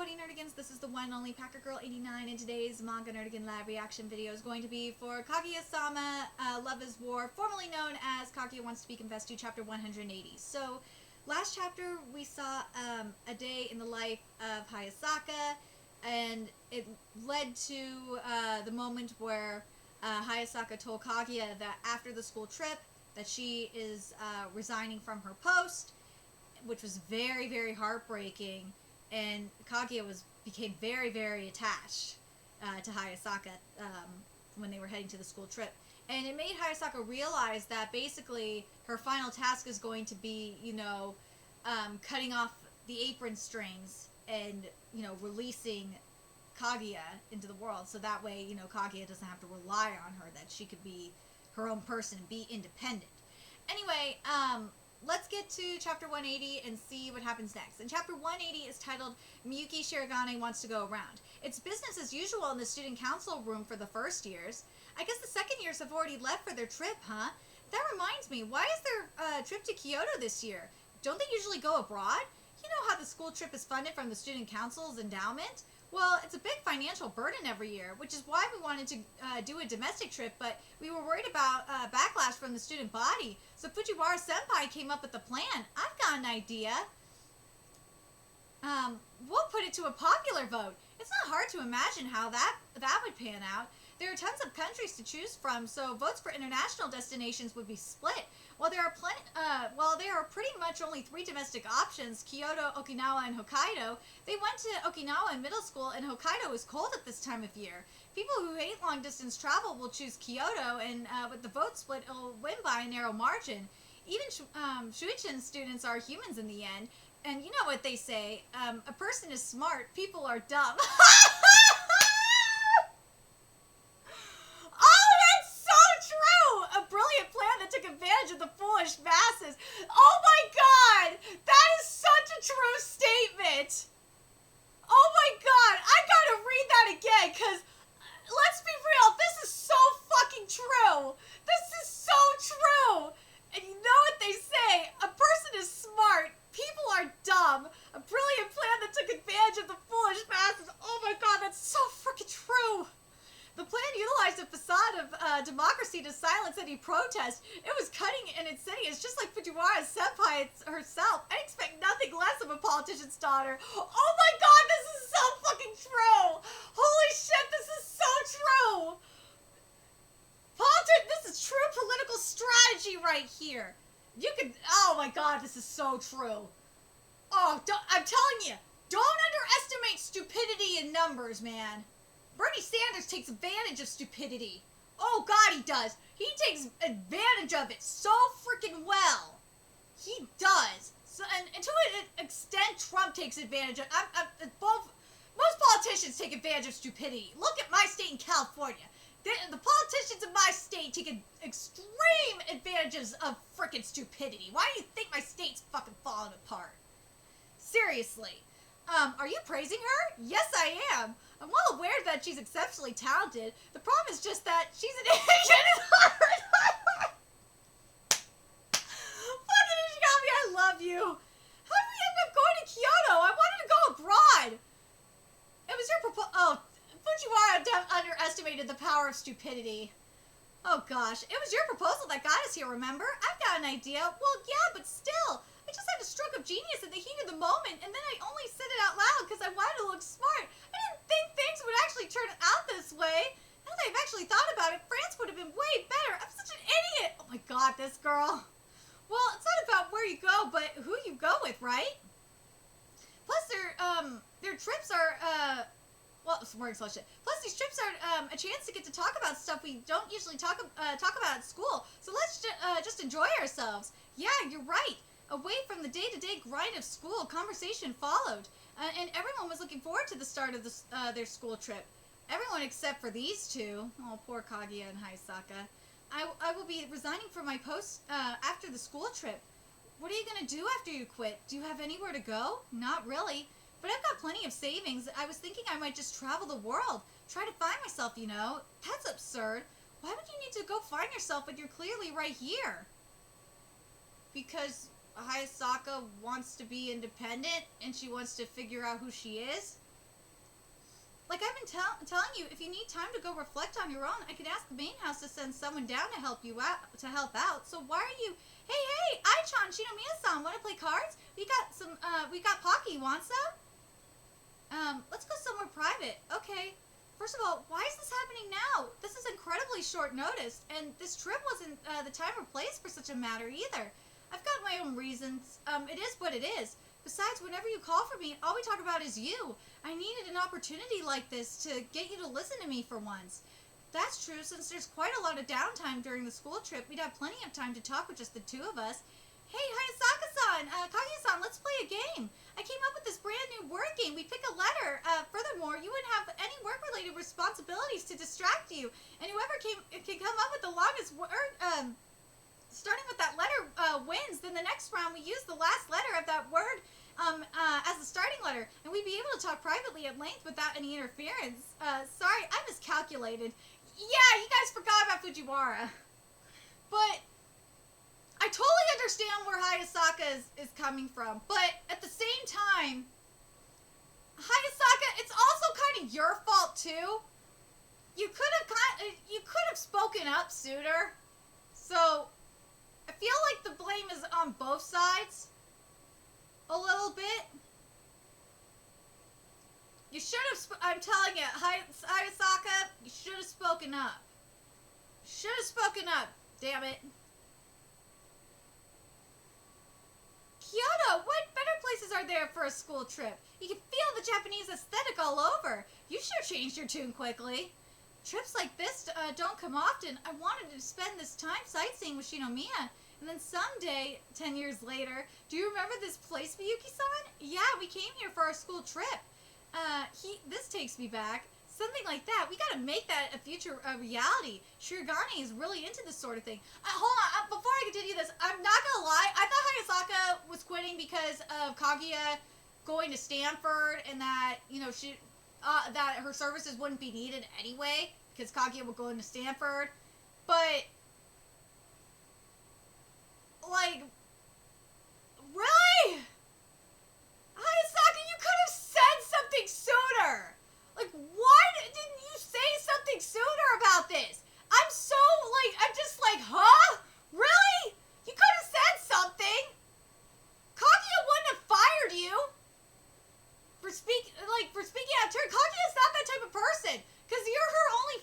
Buddy Nerdigans, this is the one and only Packer Girl 89, and today's Manga Nerdigan Lab reaction video is going to be for Kaguya-sama, Love is War, formerly known as Kaguya Wants to Be Confessed to, chapter 180. So, last chapter we saw a day in the life of Hayasaka, and it led to the moment where Hayasaka told Kaguya that after the school trip that she is resigning from her post, which was very, very heartbreaking. And Kaguya became very, very attached to Hayasaka when they were heading to the school trip. And it made Hayasaka realize that basically her final task is going to be, cutting off the apron strings and, releasing Kaguya into the world. So that way, Kaguya doesn't have to rely on her, that she could be her own person and be independent. Anyway, let's get to chapter 180 and see what happens next. And chapter 180 is titled Miyuki Shirogane Wants to Go Around. It's business as usual in the student council room for the first years. I guess the second years have already left for their trip, huh? That reminds me, why is there a trip to Kyoto this year? Don't they usually go abroad? You know how the school trip is funded from the student council's endowment? Well, it's a big financial burden every year, which is why we wanted to do a domestic trip, but we were worried about backlash from the student body. So Fujiwara-senpai came up with the plan. I've got an idea. We'll put it to a popular vote. It's not hard to imagine how that would pan out. There are tons of countries to choose from, so votes for international destinations would be split. While there are pretty much only 3 domestic options, Kyoto, Okinawa, and Hokkaido, they went to Okinawa in middle school, and Hokkaido is cold at this time of year. People who hate long-distance travel will choose Kyoto, and with the vote split, it'll win by a narrow margin. Even Shuichin students are humans in the end, and you know what they say, a person is smart, people are dumb. Advantage of the foolish masses. Oh my god! That is such a true statement! Oh my god! I gotta read that again, because let's be real, this is so fucking true! This is so true! And you know what they say, a person is smart, people are dumb, a brilliant plan that took advantage of the foolish masses. Oh my god, that's so freaking true! The plan utilized a facade of democracy to silence any protest. It was cutting and insidious, just like Fujiwara-senpai herself. I expect nothing less of a politician's daughter. Oh my god, this is so fucking true! Holy shit, this is so true! This is true political strategy right here. Oh my god, this is so true. Oh, I'm telling you, don't underestimate stupidity in numbers, man. Bernie Sanders takes advantage of stupidity. Oh god, he does. He takes advantage of it so freaking well. He does. So, and to an extent, Trump takes advantage of most politicians take advantage of stupidity. Look at my state in California. The politicians in my state take extreme advantages of freaking stupidity. Why do you think my state's fucking falling apart? Seriously. Are you praising her? Yes, I am. I'm well aware that she's exceptionally talented. The problem is just that she's an Asian at heart. Fucking Ishigami, I love you. How did we end up going to Kyoto? I wanted to go abroad. It was your proposal. Oh, Fujiwara underestimated the power of stupidity. Oh gosh, it was your proposal that got us here, remember? I've got an idea. Well, yeah, but still. I just had a stroke of genius in the heat of the moment, and then I only said it out loud because I wanted to look smart. I didn't think things would actually turn out this way. Now that I've actually thought about it, France would have been way better. I'm such an idiot. Oh my god, this girl. Well, it's not about where you go, but who you go with, right? Plus, their trips are, well, some words, shit. Plus, these trips are a chance to get to talk about stuff we don't usually talk about at school. So let's just enjoy ourselves. Yeah, you're right. Away from the day-to-day grind of school, conversation followed, and everyone was looking forward to the start of their school trip. Everyone except for these two. Oh, poor Kaguya and Hayasaka. I will be resigning from my post after the school trip. What are you going to do after you quit? Do you have anywhere to go? Not really, but I've got plenty of savings. I was thinking I might just travel the world, try to find myself, That's absurd. Why would you need to go find yourself when you're clearly right here? Because Hayasaka wants to be independent and she wants to figure out who she is? Like I've been telling you, if you need time to go reflect on your own, I could ask the main house to send someone down to help you out. So why are you? Hey, Ai-chan, Shinomiya-san, want to play cards? We got Pocky. Want some? Let's go somewhere private. Okay. First of all, why is this happening now? This is incredibly short notice, and this trip wasn't the time or place for such a matter either. I've got my own reasons. It is what it is. Besides, whenever you call for me, all we talk about is you. I needed an opportunity like this to get you to listen to me for once. That's true, since there's quite a lot of downtime during the school trip. We'd have plenty of time to talk with just the two of us. Hey, Hayasaka-san, Kaguya-san, let's play a game. I came up with this brand new word game. We pick a letter. Furthermore, you wouldn't have any work-related responsibilities to distract you. And whoever can come up with the longest word, starting with that letter, wins. Then the next round, we use the last letter of that word as the starting letter. And we'd be able to talk privately at length without any interference. Sorry, I miscalculated. Yeah, you guys forgot about Fujiwara. But I totally understand where Hayasaka is coming from. But at the same time, Hayasaka, it's also kind of your fault too. You could have spoken up sooner. So I feel like the blame is on both sides. A little bit. You should have, I'm telling you, Hayasaka, you should have spoken up. Should have spoken up, damn it. Kyoto, what better places are there for a school trip? You can feel the Japanese aesthetic all over. You should have changed your tune quickly. Trips like this don't come often. I wanted to spend this time sightseeing with Shinomiya. And then someday, 10 years later, do you remember this place, Miyuki-san? Yeah, we came here for our school trip. This takes me back. Something like that. We gotta make that a future reality. Shirogane is really into this sort of thing. Hold on, before I continue this, I'm not gonna lie. I thought Hayasaka was quitting because of Kaguya going to Stanford and that, that her services wouldn't be needed anyway because Kaguya would go into Stanford. But, like, really? Hayasaka, you could have said something sooner. Like, why didn't you say something sooner about this? I'm just like, huh? Really? You could have said something. Kaguya wouldn't have fired you for speaking out of turn. Kaguya's not that type of person. Because you're her only,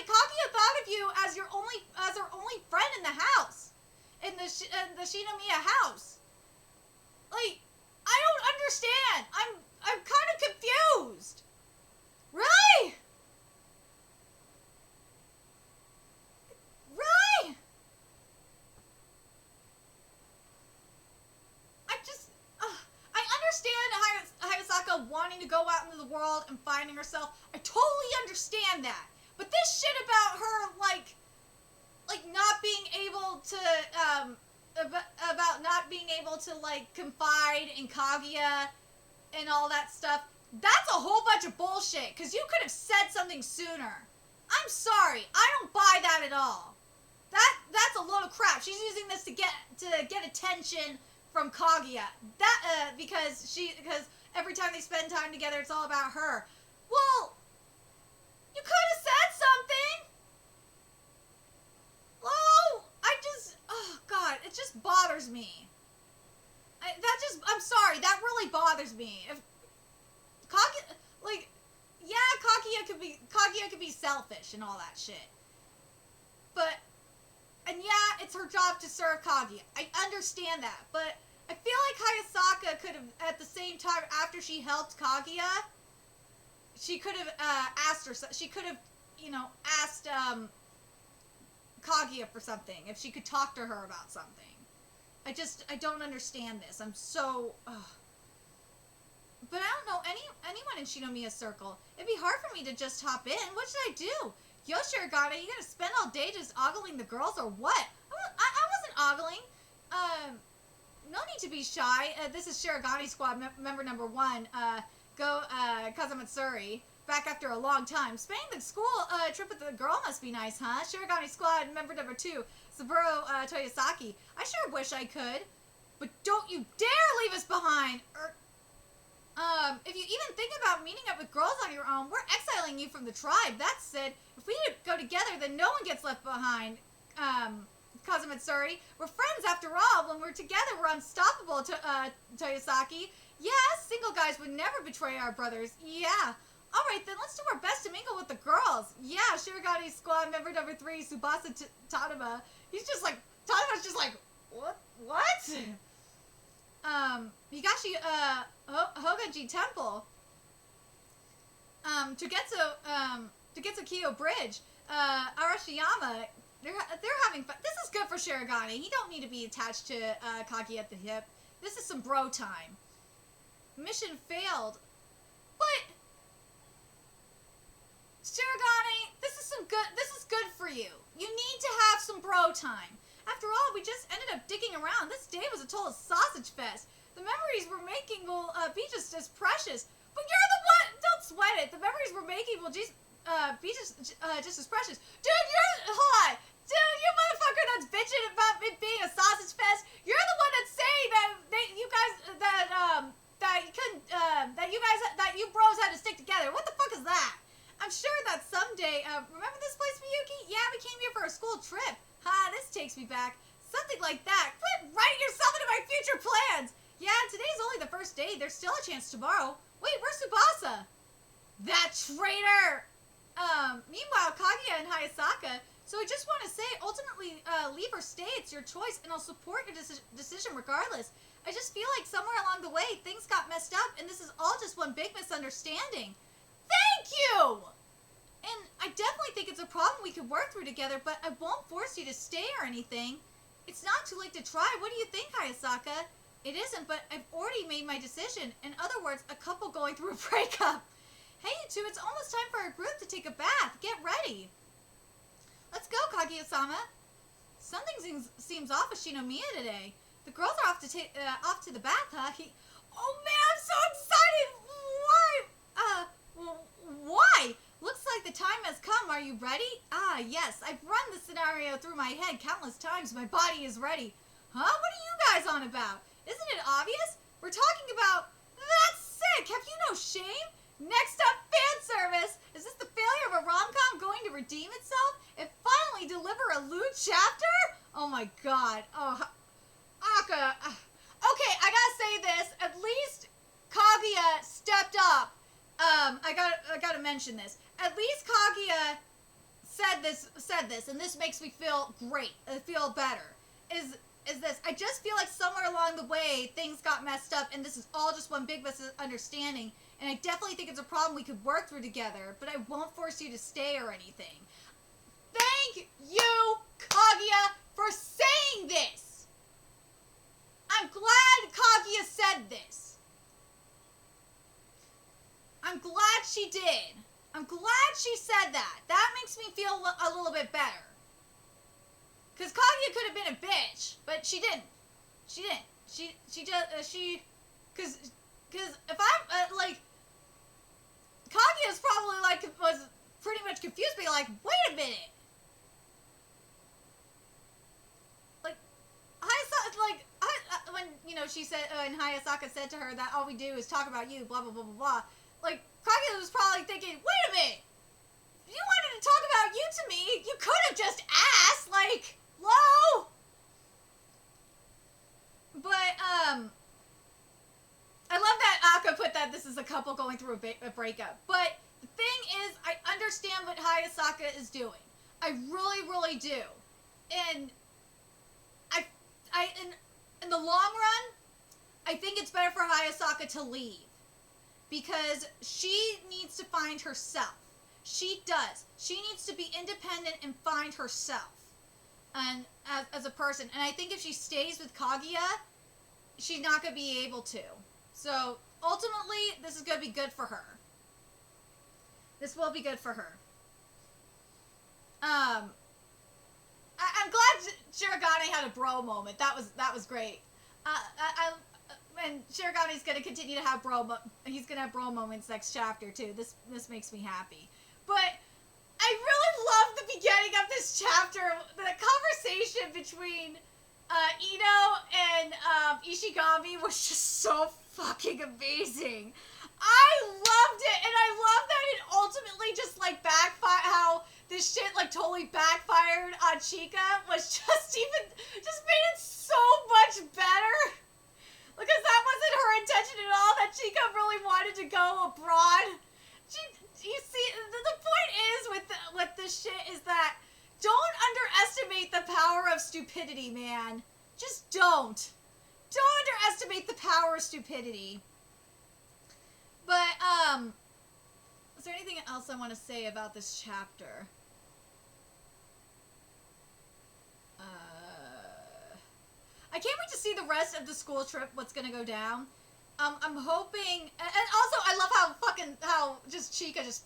Kaguya thought of you as her only friend in the house. In the Shinomiya house. Like, I don't understand. I'm kind of confused. Really? Really? I understand Hayasaka wanting to go out into the world and finding herself. I totally understand that. But this shit about her, like not being able to, about not being able to, confide in Kaguya and all that stuff, that's a whole bunch of bullshit, because you could have said something sooner. I'm sorry. I don't buy that at all. That's a load of crap. She's using this to get attention from Kaguya. Because every time they spend time together, it's all about her. Well, you could have said something. Oh, oh God, it just bothers me. I'm sorry, that really bothers me. If Kaguya, Kaguya could be selfish and all that shit. And yeah, it's her job to serve Kaguya. I understand that, but I feel like Hayasaka could have, at the same time, after she helped Kaguya, she could have asked Kaguya for something, if she could talk to her about something. I don't understand this. I'm so, But I don't know anyone in Shinomiya's circle. It'd be hard for me to just hop in. What should I do? Yo, Shirogane, you gonna spend all day just ogling the girls or what? I wasn't ogling. No need to be shy. This is Shirogane Squad member number 1. Go Kazamatsuri. Back after a long time. Spending the school trip with the girl must be nice, huh? Shirogane Squad member number 2. Saburo Toyosaki. I sure wish I could. But don't you dare leave us behind! If you even think about meeting up with girls on your own, we're exiling you from the tribe. That said, if we go together, then no one gets left behind. Kazumitsuri, we're friends after all. When we're together, we're unstoppable, Toyosaki. Yeah, single guys would never betray our brothers. Yeah. Alright, then let's do our best to mingle with the girls. Yeah, Shiragani's squad member number 3, Tsubasa Tadama. He's just like, Tadama's just like, what? Higashi, Hogaji Temple. Togetsu Kyo Bridge. Arashiyama. They're having fun. This is good for Shiragane. He don't need to be attached to Kaguya at the hip. This is some bro time. Mission failed. But Shiragane, this is good for you. You need to have some bro time. After all, we just ended up digging around. This day was a total sausage fest. The memories we're making will be just as precious. But you're the one. Don't sweat it. The memories we're making will just be just as precious. Hold on. Dude, you motherfucker that's bitching about it being a sausage fest. You're the one that's saying that you bros had to stick together. What the fuck is that? I'm sure that someday, remember this place, Miyuki? Yeah, we came here for a school trip. This takes me back. Something like that. Quit writing yourself into my future plans. Yeah, today's only the first day. There's still a chance tomorrow. Wait, where's Tsubasa? That traitor! Meanwhile, Kaguya and Hayasaka. So I just want to say, ultimately, leave or stay, it's your choice, and I'll support your decision regardless. I just feel like somewhere along the way, things got messed up, and this is all just one big misunderstanding. Thank you! And I definitely think it's a problem we could work through together, but I won't force you to stay or anything. It's not too late to try. What do you think, Hayasaka? It isn't, but I've already made my decision. In other words, a couple going through a breakup. Hey, you two, it's almost time for our group to take a bath. Get ready. Let's go, Kaguya-sama. Something seems off with Shinomiya today. The girls are off to the bath, huh? Oh man, I'm so excited! Why? Why? Looks like the time has come. Are you ready? Ah, yes. I've run the scenario through my head countless times. My body is ready. Huh? What are you guys on about? Isn't it obvious? We're talking about... That's sick! Have you no shame? Next up, fan service! Is this the failure of a rom-com going to redeem itself and finally deliver a lewd chapter? Oh my god. Oh, Aka. Okay, I gotta say this. At least Kaguya stepped up. I gotta mention this. At least Kaguya said this, and this makes me feel great. I feel better. Is this? I just feel like somewhere along the way things got messed up, and this is all just one big misunderstanding. And I definitely think it's a problem we could work through together, but I won't force you to stay or anything. Thank you, Kaguya, for saying this. I'm glad Kaguya said this. I'm glad she did. I'm glad she said that. That makes me feel a little bit better. Because Kaguya could have been a bitch, but she didn't. She didn't. Because if I'm, Kaguya's probably, was pretty much confused, being like, wait a minute. When, she said, and Hayasaka said to her that all we do is talk about you, blah, blah, blah, blah, blah. Kaguya was probably thinking, wait a minute. If you wanted to talk about you to me, you could have just asked, hello? But, I love that Aka put that this is a couple going through a breakup. But the thing is, I understand what Hayasaka is doing. I really, really do. And in the long run, I think it's better for Hayasaka to leave. Because she needs to find herself. She does. She needs to be independent and find herself. And as a person. And I think if she stays with Kaguya, she's not going to be able to. So, ultimately, this is going to be good for her. This will be good for her. I'm glad Shiragane had a bro moment. That was great. And Shiragane's going to continue to have he's going to have bro moments next chapter, too. This makes me happy. But I really love the beginning of this chapter. The conversation between Ino and Ishigami was just so fucking amazing. I loved it, about Chica was just made it so much better. Because that wasn't her intention at all, that Chica really wanted to go abroad. You see, the point is with this shit is that don't underestimate the power of stupidity, man. Just don't. Don't underestimate the power of stupidity. But, is there anything else I want to say about this chapter? I can't wait to see the rest of the school trip, what's gonna go down. I'm hoping, and also I love how just Chica just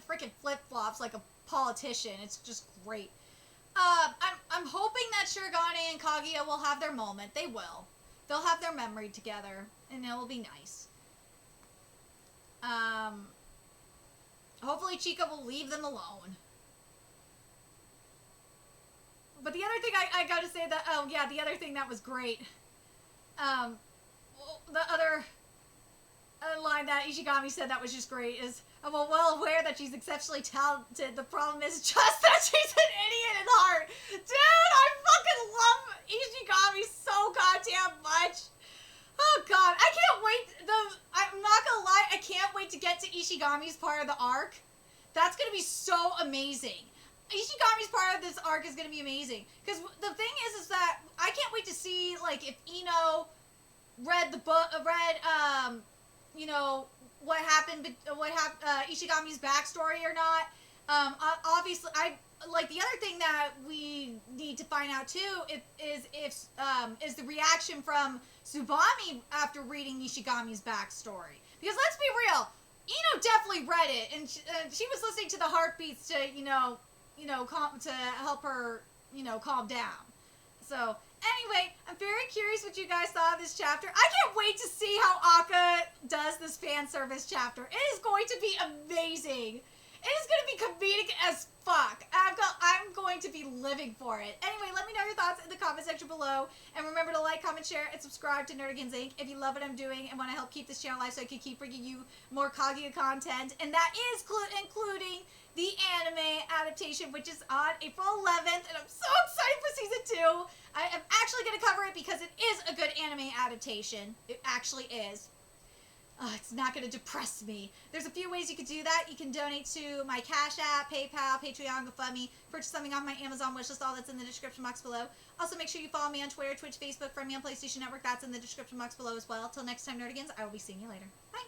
freaking flip-flops like a politician. It's just great. I'm hoping that Shirogane and Kaguya will have their moment. They will. They'll have their memory together, and it will be nice. Hopefully Chica will leave them alone. But the other thing I gotta say that, oh yeah, the other thing that was great, the other line that Ishigami said that was just great is, I'm well aware that she's exceptionally talented. The problem is just that she's an idiot at heart. Dude, I fucking love Ishigami so goddamn much. Oh god, I can't wait. I'm not gonna lie, I can't wait to get to Ishigami's part of the arc. That's gonna be so amazing. Ishigami's part of this arc is gonna be amazing. Because the thing is that I can't wait to see, like, if Ino read the book, you know, what happened, Ishigami's backstory or not. Obviously, like, the other thing that we need to find out too is the reaction from Tsubami after reading Ishigami's backstory. Because let's be real, Ino definitely read it, and she was listening to the heartbeats to, to help her, calm down. So, anyway, I'm very curious what you guys thought of this chapter. I can't wait to see how Akka does this fan service chapter. It is going to be amazing. It is going to be comedic as fuck. I'm going to be living for it. Anyway, let me know your thoughts in the comment section below. And remember to like, comment, share, and subscribe to Nerdigans Inc. if you love what I'm doing and want to help keep this channel alive so I can keep bringing you more Kaguya content. And that is including the anime adaptation, which is on April 11th. And I'm so excited for season 2. I am actually going to cover it because it is a good anime adaptation. It actually is. It's not going to depress me. There's a few ways you could do that. You can donate to my Cash App, PayPal, Patreon, GoFundMe, purchase something off my Amazon wishlist, all that's in the description box below. Also, make sure you follow me on Twitter, Twitch, Facebook, friend me on PlayStation Network. That's in the description box below as well. Till next time, Nerdigans, I will be seeing you later. Bye!